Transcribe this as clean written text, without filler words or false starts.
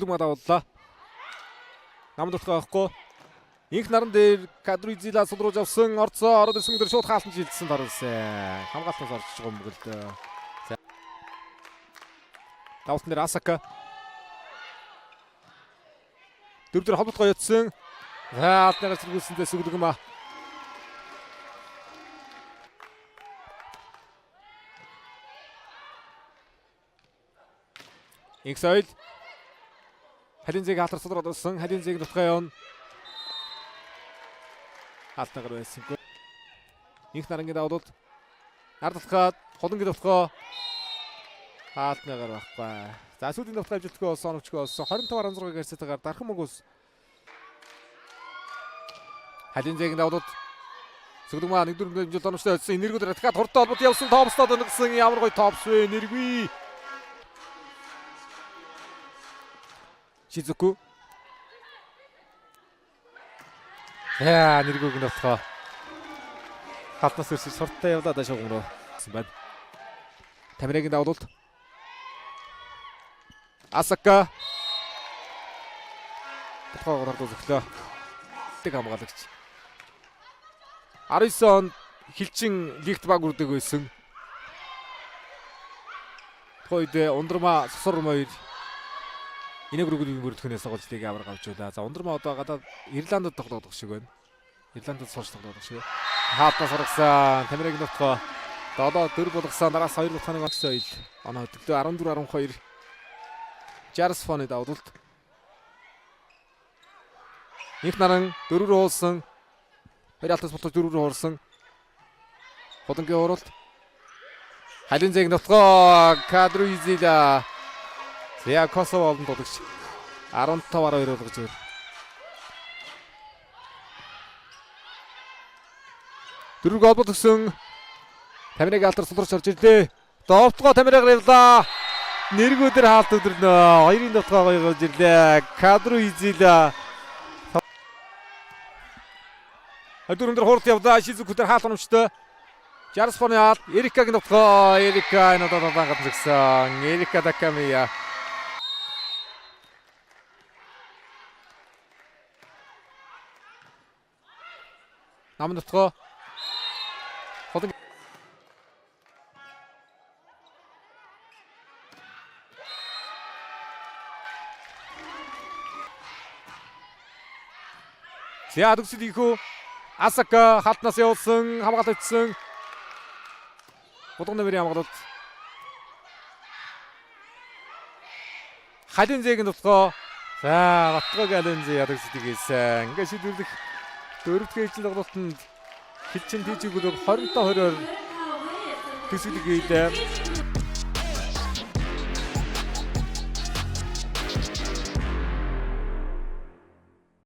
Сүгдмаа давууллаа. Намд утгаахгүй. Инх наран дээр Кадруизила сул руу авсан орцоо ороод ирсэн дээр шууд хаалтан шилжсэн даралсан. Хамгаалтнаас орж байгаа юм бэл дээ. За. Давтан дээр Асака. Дөрөвдөр холбогдгоо ятсан. За алтнаас сэргүүлсэндээ Сүгдмаа. Инхсойл Халинзэг хатар сулраад усан Халинзэг нутгаа явна. Хаалтнагаар байсангүй. Инх нарангийн давуулт ардалхаад холонгийн нутгаа хаалтнагаар байхгүй. За сүүлийн нутгаа ажилтгөө болсон оновчгөө болсон 25-16 гэрцэтээр дархан мөнгөс Халинзэг давуулт Сүгдмаа 1-4 хэмжээнд оновчтой байсан энергүүд ратикад хурдтай холбот явсан топстод өнгөсөн ямар гоё топс вэ энерги Шизуку. Яа, нэргүүг нутгаа. Халтнаас ирсэн сурттай явлаа даашаа гомроо. гэсэн байна. Тамирагийн давуулт. Асака. Тохоогоор хардуулсан. Тэг хамгаалагч. 19 онд хилчин лигт баг үрдэг байсан. Хойд ундрама сосор моёр Инэгрүүгийн бүрдхнээс голжлыг авраг авч байлаа. За ундрмаа одоо гадаад Ирландд тоглох шиг байна. Ирландд сууж тоглох шиг. Хаалтнаас харагсан Тамирагийн нутгаа 7-4 болгосон дараас 2 нутгааны онцгой соёл. Оноо хөдөлгөө 14-12 Жарсфоны давуулт. Инх наран 4 рүү уулсан. Хоёралтаас болтож 4 рүү хуурсан. Холонгийн уралт. Халинзэг нутгаа Кадруизила Зя Косово олонд дуулагч 15-12 болгож байна. Дөрөв гол болгосон Тамирыг алтар сулрч орж ирлээ. Довтгоо Тамираар явлаа. Нэргүүдэр хаалт өдрнө. Хоёрын довтгоо гоёгож ирлээ. Кадруизила Дөрөв хурд явлаа. Шизукутер хаалт оновчтой. Жарсфоны хаалт Эрикагийн довтгоо. Эрика энэ одоо дагаад згсэн. Эрика Дакамия Нам нутгаа холон Зя дөгсөл ийхүү Асака халтнаас явуулсан хамгаалагдсан Гудган нэмрийн хамгаалалт Халинзэг нутгаа за Батгог Халинзэг ядагсдгийг хийсэн. Ингээд шийдвэрлэх дөрөвдүгээр ижил тоглолтод хилчин тийжгүүд 20-20-оор төсөөлөг хийлээ.